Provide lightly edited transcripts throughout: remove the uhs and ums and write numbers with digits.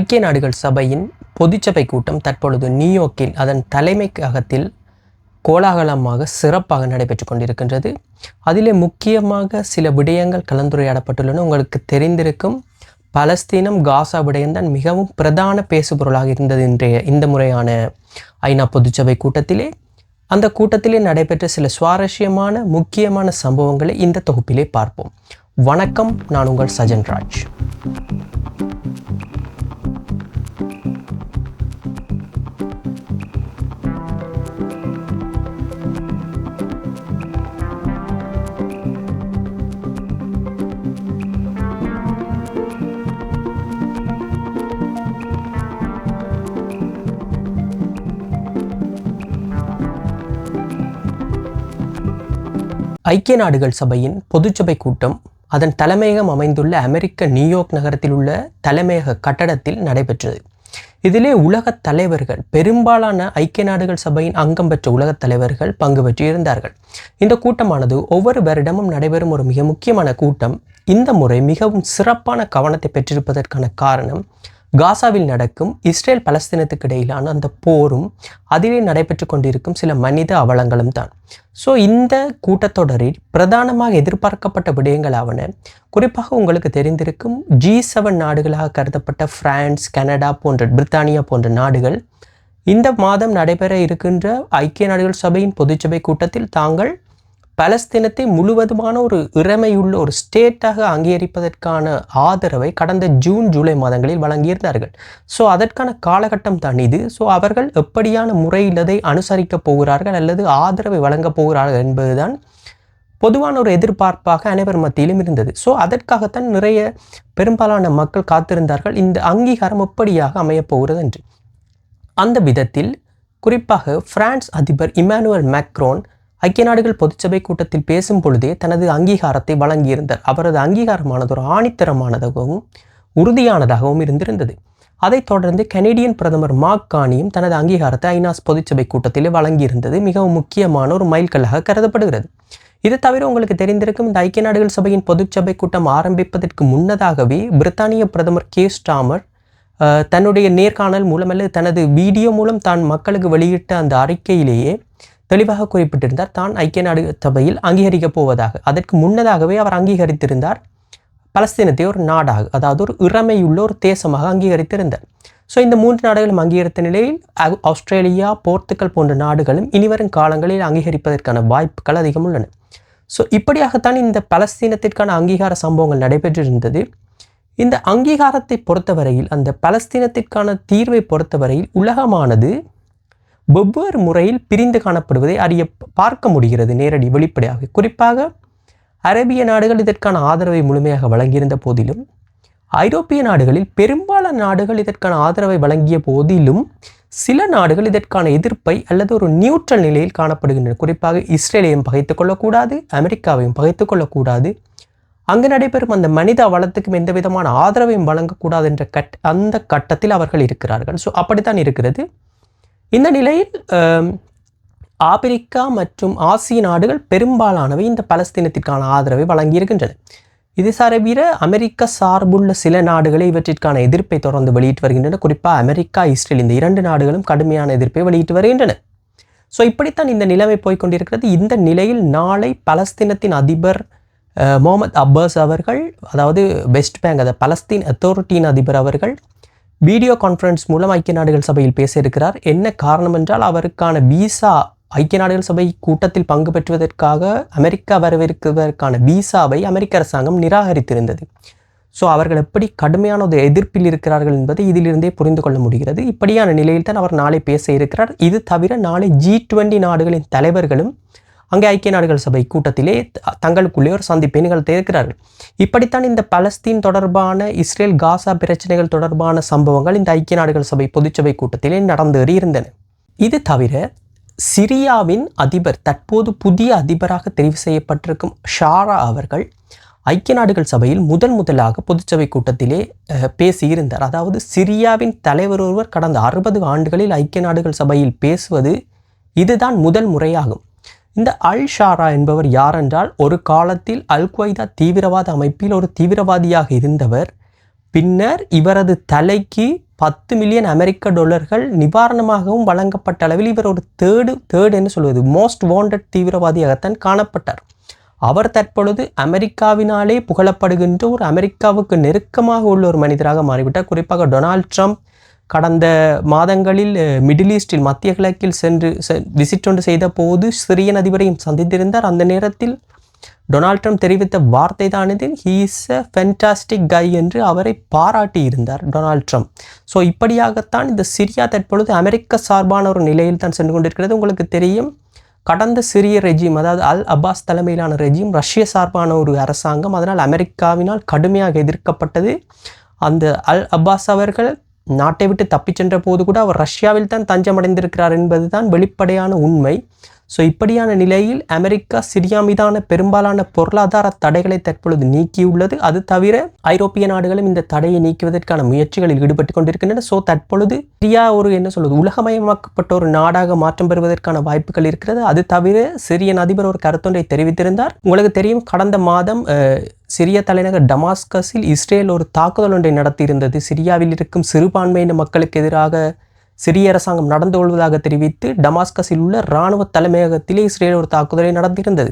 ஐக்கிய நாடுகள் சபையின் பொதுச்சபை கூட்டம் தற்பொழுது நியூயார்க்கில் அதன் தலைமையகத்தில் கோலாகலமாக சிறப்பாக நடைபெற்று கொண்டிருக்கின்றது. அதிலே முக்கியமாக சில விடயங்கள் கலந்துரையாடப்பட்டுள்ளன. உங்களுக்கு தெரிந்திருக்கும் பலஸ்தீனம் காசா விடயம்தான் மிகவும் பிரதான பேசுபொருளாக இருந்தது இந்த முறையான ஐநா பொதுச்சபை கூட்டத்திலே. அந்த கூட்டத்திலே நடைபெற்ற சில சுவாரஸ்யமான முக்கியமான சம்பவங்களை இந்த தொகுப்பிலே பார்ப்போம். வணக்கம், நான் உங்கள் சஜன்ராஜ். ஐக்கிய நாடுகள் சபையின் பொதுச்சபை கூட்டம் அதன் தலைமையகம் அமைந்துள்ள அமெரிக்க நியூயார்க் நகரத்தில் உள்ள தலைமையக கட்டடத்தில் நடைபெற்றது. இதிலே உலகத் தலைவர்கள், பெரும்பாலான ஐக்கிய நாடுகள் சபையின் அங்கம் பெற்ற உலகத் தலைவர்கள் பங்கு பெற்றிருந்தார்கள். இந்த கூட்டமானது ஒவ்வொரு வருடமும் நடைபெறும் ஒரு மிக முக்கியமான கூட்டம். இந்த முறை மிகவும் சிறப்பான கவனத்தை பெற்றிருப்பதற்கான காரணம் காசாவில் நடக்கும் இஸ்ரேல் பலஸ்தீனத்துக்கு இடையிலான அந்த போரும் அதிலே நடைபெற்று கொண்டிருக்கும் சில மனித அவலங்களும் தான். ஸோ இந்த கூட்டத்தொடரில் பிரதானமாக எதிர்பார்க்கப்பட்ட விடயங்களாவன, குறிப்பாக உங்களுக்கு தெரிந்திருக்கும் G7 நாடுகளாக கருதப்பட்ட பிரான்ஸ், கனடா போன்ற பிரித்தானியா போன்ற நாடுகள் இந்த மாதம் நடைபெற இருக்கின்ற ஐக்கிய நாடுகள் சபையின் பொதுச்சபை கூட்டத்தில் தாங்கள் பலஸ்தீனத்தை முழுவதுமான ஒரு இறைமையுள்ள ஒரு ஸ்டேட்டாக அங்கீகரிப்பதற்கான ஆதரவை கடந்த ஜூன் ஜூலை மாதங்களில் வழங்கியிருந்தார்கள். ஸோ அதற்கான காலகட்டம் தான் இது. ஸோ அவர்கள் எப்படியான முறையில் அதை அனுசரிக்கப் போகிறார்கள் அல்லது ஆதரவை வழங்கப் போகிறார்கள் என்பதுதான் பொதுவான ஒரு எதிர்பார்ப்பாக அனைவர் மத்தியிலும் இருந்தது. ஸோ அதற்காகத்தான் நிறைய பெரும்பாலான மக்கள் காத்திருந்தார்கள், இந்த அங்கீகாரம் எப்படியாக அமையப் போகிறது என்று. அந்த விதத்தில் குறிப்பாக பிரான்ஸ் அதிபர் இமானுவேல் மேக்ரோன் ஐக்கிய நாடுகள் பொதுச்சபை கூட்டத்தில் பேசும் பொழுதே தனது அங்கீகாரத்தை வழங்கியிருந்தார். அவரது அங்கீகாரமானது ஒரு ஆணித்தரமானதாகவும் உறுதியானதாகவும் இருந்திருந்தது. அதைத் தொடர்ந்து கனேடியன் பிரதமர் மார்க் கார்னியும் தனது அங்கீகாரத்தை ஐநா பொதுச்சபை கூட்டத்திலே வழங்கியிருந்தது மிகவும் முக்கியமான ஒரு மைல்கல்லாக கருதப்படுகிறது. இது தவிர உங்களுக்கு தெரிந்திருக்கும் இந்த ஐக்கிய நாடுகள் சபையின் பொதுச்சபை கூட்டம் ஆரம்பிப்பதற்கு முன்னதாகவே பிரித்தானிய பிரதமர் கீர் ஸ்டார்மர் தன்னுடைய நேர்காணல் மூலம் அல்லது தனது வீடியோ மூலம் தான் மக்களுக்கு வெளியிட்ட அந்த அறிக்கையிலேயே தெளிவாக குறிப்பிட்டிருந்தார் தான் ஐக்கிய நாடுகள் சபையில் அங்கீகரிக்கப் போவதாக. அதற்கு முன்னதாகவே அவர் அங்கீகரித்திருந்தார் பலஸ்தீனத்தை ஒரு நாடாக, அதாவது ஒரு இறைமையுள்ள ஒரு தேசமாக அங்கீகரித்திருந்தார். ஸோ இந்த 3 நாடுகளும் அங்கீகரித்த நிலையில் ஆஸ்திரேலியா, போர்த்துகல் போன்ற நாடுகளும் இனிவரும் காலங்களில் அங்கீகரிப்பதற்கான வாய்ப்புகள் அதிகம் உள்ளன. ஸோ இப்படியாகத்தான் இந்த பலஸ்தீனத்திற்கான அங்கீகார சம்பவங்கள் நடைபெற்றிருந்தது. இந்த அங்கீகாரத்தை பொறுத்தவரையில், அந்த பலஸ்தீனத்திற்கான தீர்வை பொறுத்தவரையில் உலகமானது வெவ்வேறு முறையில் பிரிந்து காணப்படுவதை பார்க்க முடிகிறது நேரடி வெளிப்படையாக. குறிப்பாக அரேபிய நாடுகள் இதற்கான ஆதரவை முழுமையாக வழங்கியிருந்த போதிலும், ஐரோப்பிய நாடுகளில் பெரும்பாலான நாடுகள் இதற்கான ஆதரவை வழங்கிய போதிலும் சில நாடுகள் இதற்கான எதிர்ப்பை அல்லது ஒரு நியூட்ரல் நிலையில் காணப்படுகின்றன. குறிப்பாக இஸ்ரேலையும் பகைத்து கொள்ளக்கூடாது, அமெரிக்காவையும் பகைத்து கொள்ளக்கூடாது, அங்கு நடைபெறும் அந்த மனித அவலத்துக்கும் எந்த விதமான ஆதரவையும் வழங்கக்கூடாது என்ற அந்த கட்டத்தில் அவர்கள் இருக்கிறார்கள். ஸோ அப்படித்தான் இருக்கிறது. இந்த நிலையில் ஆப்பிரிக்கா மற்றும் ஆசிய நாடுகள் பெரும்பாலானவை இந்த பலஸ்தீனத்திற்கான ஆதரவை வழங்கியிருக்கின்றன. இது தவிர அமெரிக்கா சார்புள்ள சில நாடுகளை இவற்றிற்கான எதிர்ப்பை தொடர்ந்து வெளியிட்டு வருகின்றன. குறிப்பாக அமெரிக்கா, இஸ்ரேல் இந்த 2 நாடுகளும் கடுமையான எதிர்ப்பை வெளியிட்டு வருகின்றன. ஸோ இப்படித்தான் இந்த நிலைமை போய்கொண்டிருக்கிறது. இந்த நிலையில் நாளை பலஸ்தீனத்தின் அதிபர் முகமது அப்பாஸ் அவர்கள், அதாவது வெஸ்ட் பேங்க், அதாவது பலஸ்தீன் அத்தாரிட்டியின் அதிபர் அவர்கள் வீடியோ கான்ஃபரன்ஸ் மூலம் ஐக்கிய நாடுகள் சபையில் பேச இருக்கிறார். என்ன காரணம் என்றால், அவருக்கான வீசா, ஐக்கிய நாடுகள் சபை கூட்டத்தில் பங்கு பெற்றுவதற்காக அமெரிக்கா வரவிருப்பதற்கான வீசாவை அமெரிக்க அரசாங்கம் நிராகரித்திருந்தது. ஸோ அவர்கள் எப்படி கடுமையான ஒரு எதிர்ப்பில் இருக்கிறார்கள் என்பதை இதிலிருந்தே புரிந்து கொள்ள முடிகிறது. இப்படியான நிலையில் தான் அவர் நாளை பேச இருக்கிறார். இது தவிர நாளை G20 நாடுகளின் தலைவர்களும் அங்கே ஐக்கிய நாடுகள் சபை கூட்டத்திலே தங்களுக்குள்ளே ஒரு சந்திப்பை நிகழ்த்த இருக்கிறார்கள். இப்படித்தான் இந்த பலஸ்தீன் தொடர்பான, இஸ்ரேல் காசா பிரச்சனைகள் தொடர்பான சம்பவங்கள் இந்த ஐக்கிய நாடுகள் சபை பொதுச்சபை கூட்டத்திலே நடந்தேறி இருந்தன. இது தவிர சிரியாவின் அதிபர், தற்போது புதிய அதிபராக தெரிவு செய்யப்பட்டிருக்கும் ஷாரா அவர்கள் ஐக்கிய நாடுகள் சபையில் முதலாக பொதுச்சபை கூட்டத்திலே பேசியிருந்தார். அதாவது சிரியாவின் தலைவர் ஒருவர் கடந்த 60 ஆண்டுகளில் ஐக்கிய நாடுகள் சபையில் பேசுவது இதுதான் முதல் முறையாகும். இந்த அல் ஷாரா என்பவர் யார் என்றால், ஒரு காலத்தில் அல் குவைதா தீவிரவாத அமைப்பில் ஒரு தீவிரவாதியாக இருந்தவர். பின்னர் இவரது தலைக்கு $10 மில்லியன் அமெரிக்க டாலர்கள் நிவாரணமாகவும் வழங்கப்பட்ட அளவில் இவர் ஒரு தேர்டு என்று சொல்வது மோஸ்ட் வாண்டட் தீவிரவாதியாகத்தான் காணப்பட்டார். அவர் தற்பொழுது அமெரிக்காவினாலே புகழப்படுகின்ற ஒரு அமெரிக்காவுக்கு நெருக்கமாக உள்ள ஒரு மனிதராக மாறிவிட்டார். குறிப்பாக டொனால்ட் ட்ரம்ப் கடந்த மாதங்களில் மிடில் ஈஸ்டில் மத்திய கிழக்கில் சென்று விசிட் ஒன்று செய்த போது சிரியன் அதிபரையும் சந்தித்திருந்தார். அந்த நேரத்தில் டொனால்ட் ட்ரம்ப் தெரிவித்த வார்த்தை தானது ஹீ இஸ் அ ஃபென்டாஸ்டிக் கை என்று அவரை பாராட்டியிருந்தார் டொனால்ட் ட்ரம்ப். ஸோ இப்படியாகத்தான் இந்த சிரியா தற்பொழுது அமெரிக்க சார்பான ஒரு நிலையில் தான் சென்று கொண்டிருக்கிறது. உங்களுக்கு தெரியும், கடந்த சிரிய ரெஜிம், அதாவது அல் அப்பாஸ் தலைமையிலான ரெஜிம் ரஷ்ய சார்பான ஒரு அரசாங்கம். அதனால் அமெரிக்காவினால் கடுமையாக எதிர்க்கப்பட்டது. அந்த அல் அப்பாஸ் அவர்கள் நாட்டை விட்டு தப்பிச் சென்ற போது கூட அவர் ரஷ்யாவில் தான் தஞ்சமடைந்திருக்கிறார் என்பது தான் வெளிப்படையான உண்மை. ஸோ இப்படியான நிலையில் அமெரிக்கா சிரியா மீதான பெரும்பாலான பொருளாதார தடைகளை தற்பொழுது நீக்கியுள்ளது. அது தவிர ஐரோப்பிய நாடுகளும் இந்த தடையை நீக்குவதற்கான முயற்சிகளில் ஈடுபட்டு கொண்டிருக்கின்றன. ஸோ தற்பொழுது சிரியா ஒரு உலகமயமாக்கப்பட்ட ஒரு நாடாக மாற்றம் பெறுவதற்கான வாய்ப்புகள் இருக்கிறது. அது தவிர சிரியன் அதிபர் ஒரு கருத்தொன்றை தெரிவித்திருந்தார். உங்களுக்கு தெரியும், கடந்த மாதம் சிரிய தலைநகர் டமாஸ்கஸில் இஸ்ரேல் ஒரு தாக்குதல் ஒன்றை நடத்தியிருந்தது. சிரியாவில் இருக்கும் சிறுபான்மையின மக்களுக்கு எதிராக சிரிய அரசாங்கம் நடந்து கொள்வதாக தெரிவித்து டமாஸ்கஸில் உள்ள இராணுவ தலைமையகத்திலே இஸ்ரேல் ஒரு தாக்குதலை நடத்தியிருந்தது.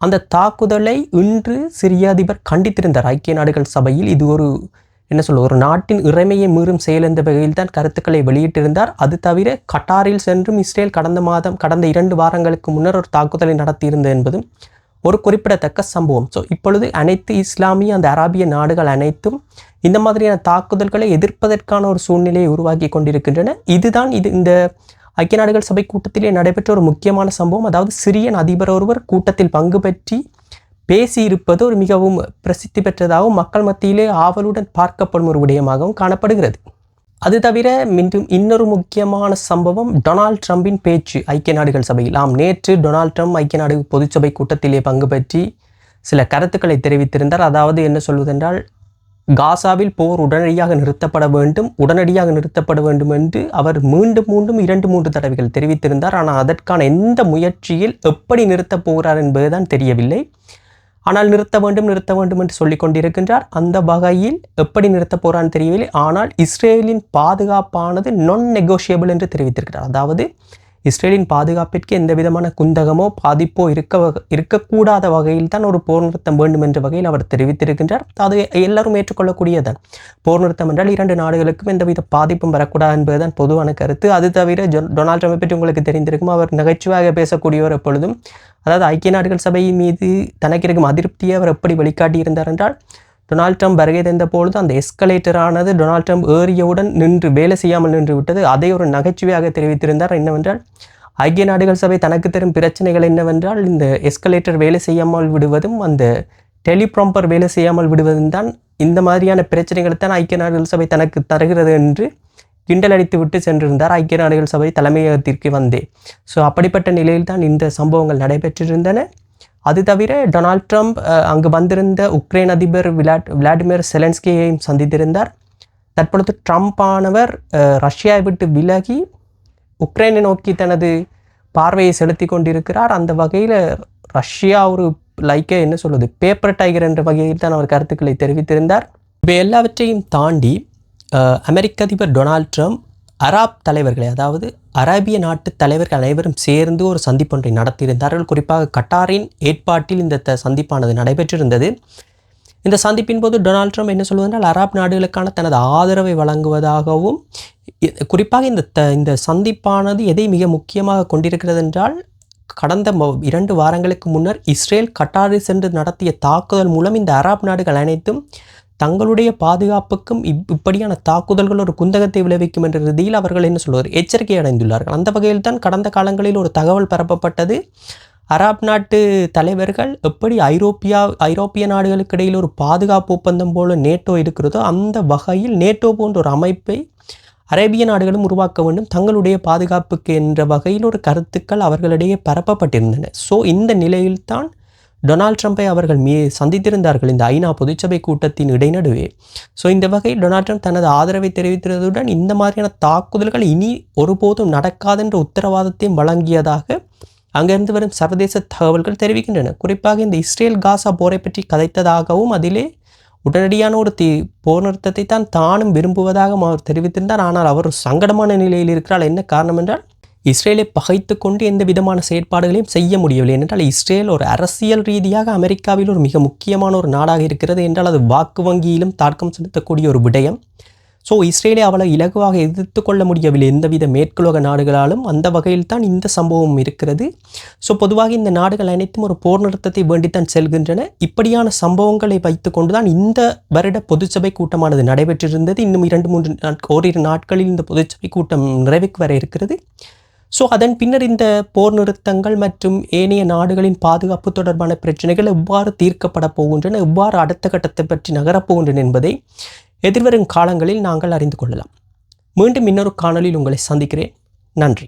அந்த தாக்குதலை இன்று சிரிய அதிபர் கண்டித்திருந்தார் ஐக்கிய நாடுகள் சபையில். இது ஒரு நாட்டின் இறைமையை மீறும் செயல் என்ற வகையில் தான் கருத்துக்களை வெளியிட்டிருந்தார். அது தவிர கட்டாரில் சென்றும் இஸ்ரேல் கடந்த 2 வாரங்களுக்கு முன்னர் ஒரு தாக்குதலை நடத்தியிருந்தது என்பதும் ஒரு குறிப்பிடத்தக்க சம்பவம். ஸோ இப்பொழுது அனைத்து இஸ்லாமிய அந்த அராபிய நாடுகள் அனைத்தும் இந்த மாதிரியான தாக்குதல்களை எதிர்ப்பதற்கான ஒரு சூழ்நிலையை உருவாக்கி கொண்டிருக்கின்றன. இந்த ஐக்கிய நாடுகள் சபை கூட்டத்திலே நடைபெற்ற ஒரு முக்கியமான சம்பவம். அதாவது சிரியன் அதிபர் ஒருவர் கூட்டத்தில் பங்கு பற்றி பேசியிருப்பது ஒரு மிகவும் பிரசித்தி பெற்றதாகவும் மக்கள் மத்தியிலே ஆவலுடன் பார்க்கப்படும் ஒரு விடயமாகவும் காணப்படுகிறது. அது தவிர இன்னொரு முக்கியமான சம்பவம் டொனால்ட் ட்ரம்பின் பேச்சு ஐக்கிய நாடுகள் சபையில். நேற்று டொனால்ட் ட்ரம்ப் ஐக்கிய நாடு பொதுச்சபை கூட்டத்திலே பங்கு பற்றி சில கருத்துக்களை தெரிவித்திருந்தார். அதாவது என்ன சொல்வதென்றால், காசாவில் போர் உடனடியாக நிறுத்தப்பட வேண்டும் என்று அவர் மீண்டும் 2-3 தடவைகள் தெரிவித்திருந்தார். ஆனால் அதற்கான எந்த முயற்சியில் எப்படி நிறுத்தப் போகிறார் என்பதுதான் தெரியவில்லை. ஆனால் நிறுத்த வேண்டும் என்று சொல்லிக் கொண்டிருக்கின்றார். அந்த வகையில் எப்படி நிறுத்தப் போகிறான்னு தெரியவில்லை. ஆனால் இஸ்ரேலின் பாதுகாப்பானது நான் நெகோஷியபிள் என்று தெரிவித்திருக்கிறார். அதாவது இஸ்ரேலின் பாதுகாப்பிற்கு எந்த விதமான குந்தகமோ பாதிப்போ இருக்கக்கூடாத வகையில் தான் ஒரு போர் நிறுத்தம் வேண்டும் என்ற வகையில் அவர் தெரிவித்திருக்கின்றார். அது எல்லாரும் ஏற்றுக்கொள்ளக்கூடியதான். போர் நிறுத்தம் என்றால் 2 நாடுகளுக்கும் எந்தவித பாதிப்பும் வரக்கூடாது என்பதுதான் பொதுவான கருத்து. அது தவிர டொனால்ட் ட்ரம்பை பற்றி உங்களுக்கு தெரிந்திருக்கும், அவர் நகைச்சுவையாக பேசக்கூடியவர் எப்பொழுதும். அதாவது ஐக்கிய நாடுகள் சபை மீது தனக்கு இருக்கும் அதிருப்தியை அவர் எப்படி வெளிக்காட்டியிருந்தார் என்றால், டொனால்ட் ட்ரம்ப் வருகை தந்த பொழுது அந்த எஸ்கலேட்டரானது டொனால்ட் ட்ரம்ப் ஏறியவுடன் வேலை செய்யாமல் நின்று விட்டது. அதை ஒரு நகைச்சுவையாக தெரிவித்திருந்தார். என்னவென்றால், ஐக்கிய நாடுகள் சபை தனக்கு தரும் பிரச்சனைகள் என்னவென்றால், இந்த எஸ்கலேட்டர் வேலை செய்யாமல் விடுவதும் அந்த டெலிப்ராம்பர் வேலை செய்யாமல் விடுவதும் தான். இந்த மாதிரியான பிரச்சனைகளை தான் ஐக்கிய நாடுகள் சபை தனக்கு தருகிறது என்று கிண்டல் அடித்து விட்டு சென்றிருந்தார் ஐக்கிய நாடுகள் சபை தலைமையகத்திற்கு வந்தே. ஸோ அப்படிப்பட்ட நிலையில் தான் இந்த சம்பவங்கள் நடைபெற்றிருந்தன. அது தவிர டொனால்ட் ட்ரம்ப் அங்கு வந்திருந்த உக்ரைன் அதிபர் விளாடிமிர் செலன்ஸ்கியையும் சந்தித்திருந்தார். தற்பொழுது ட்ரம்ப் ஆனவர் ரஷ்யாவை விட்டு விலகி உக்ரைனை நோக்கி தனது பார்வையை செலுத்தி கொண்டிருக்கிறார். அந்த வகையில் ரஷ்யா ஒரு பேப்பர் டைகர் என்ற வகையில் தான் அவர் கருத்துக்களை தெரிவித்திருந்தார். இப்போ எல்லாவற்றையும் தாண்டி அமெரிக்க அதிபர் டொனால்ட் ட்ரம்ப் அராப் தலைவர்களை, அதாவது அரேபிய நாட்டு தலைவர்கள் அனைவரும் சேர்ந்து ஒரு சந்திப்பொன்றை நடத்தியிருந்தார்கள். குறிப்பாக கட்டாரின் ஏற்பாட்டில் இந்த சந்திப்பானது நடைபெற்றிருந்தது. இந்த சந்திப்பின் போது டொனால்ட் ட்ரம்ப் என்ன சொல்வதென்றால், அராப் நாடுகளுக்கான தனது ஆதரவை வழங்குவதாகவும், குறிப்பாக இந்த சந்திப்பானது எதை மிக முக்கியமாக கொண்டிருக்கிறது என்றால், கடந்த 2 வாரங்களுக்கு முன்னர் இஸ்ரேல் கட்டாரில் சென்று நடத்திய தாக்குதல் மூலம் இந்த அராப் நாடுகள் அனைத்தும் தங்களுடைய பாதுகாப்புக்கும் இப்படியான தாக்குதல்கள் ஒரு குந்தகத்தை விளைவிக்கும் என்ற ரீதியில் அவர்கள் என்ன சொல்வார், எச்சரிக்கை அடைந்துள்ளார்கள். அந்த வகையில் தான் கடந்த காலங்களில் ஒரு தகவல் பரப்பப்பட்டது. அராப் நாட்டு தலைவர்கள் எப்படி ஐரோப்பிய நாடுகளுக்கு இடையில் ஒரு பாதுகாப்பு ஒப்பந்தம் போல நேட்டோ இருக்கிறதோ, அந்த வகையில் நேட்டோ போன்ற ஒரு அமைப்பை அரேபிய நாடுகளும் உருவாக்க வேண்டும் தங்களுடைய பாதுகாப்புக்கு என்ற வகையில் ஒரு கருத்துக்கள் அவர்களிடையே பரப்பப்பட்டிருந்தன. ஸோ இந்த நிலையில்தான் டொனால்ட் ட்ரம்பை அவர்கள் சந்தித்திருந்தார்கள் இந்த ஐநா பொதுச்சபை கூட்டத்தின் இடைநடுவே. ஸோ இந்த வகையில் டொனால்ட் ட்ரம்ப் தனது ஆதரவை தெரிவித்ததுடன் இந்த மாதிரியான தாக்குதல்கள் இனி ஒருபோதும் நடக்காதென்ற உத்தரவாதத்தையும் வழங்கியதாக அங்கிருந்து வரும் சர்வதேச தகவல்கள் தெரிவிக்கின்றன. குறிப்பாக இந்த இஸ்ரேல் காசா போரை பற்றி கதைத்ததாகவும் அதிலே உடனடியான ஒரு போர் நிறுத்தத்தை தானும் விரும்புவதாக அவர் தெரிவித்திருந்தார். ஆனால் அவர் சங்கடமான நிலையில் இருக்கிறார். என்ன காரணம் என்றால் இஸ்ரேலை பகைத்து கொண்டு எந்த விதமான செயற்பாடுகளையும் செய்ய முடியவில்லை. என்றால் இஸ்ரேல் ஒரு அரசியல் ரீதியாக அமெரிக்காவில் ஒரு மிக முக்கியமான ஒரு நாடாக இருக்கிறது என்றால் அது வாக்கு வங்கியிலும் தாக்கம் செலுத்தக்கூடிய ஒரு விடயம். ஸோ இஸ்ரேலை அவளை இலகுவாக எதிர்த்து கொள்ள முடியவில்லை எந்தவித மேற்குலக நாடுகளாலும். அந்த வகையில் தான் இந்த சம்பவம் இருக்கிறது. ஸோ பொதுவாக இந்த நாடுகள் அனைத்தும் ஒரு போர் நிறுத்தத்தை வேண்டித்தான் செல்கின்றன. இப்படியான சம்பவங்களை வைத்து கொண்டு தான் இந்த வருட பொதுச்சபை கூட்டமானது நடைபெற்றிருந்தது. இன்னும் 2-3 ஓரிரு நாட்களில் இந்த பொதுச்சபை கூட்டம் நிறைவுக்கு வர இருக்கிறது. ஸோ அதன் பின்னர் இந்த போர் நிறுத்தங்கள் மற்றும் ஏனைய நாடுகளின் பாதுகாப்பு தொடர்பான பிரச்சனைகள் எவ்வாறு தீர்க்கப்பட போகின்றன, எவ்வாறு அடுத்த கட்டத்தை பற்றி நகரப்போகின்றன என்பதை எதிர்வரும் காலங்களில் நாங்கள் அறிந்து கொள்ளலாம். மீண்டும் இன்னொரு காணொளியில் உங்களை சந்திக்கிறேன். நன்றி.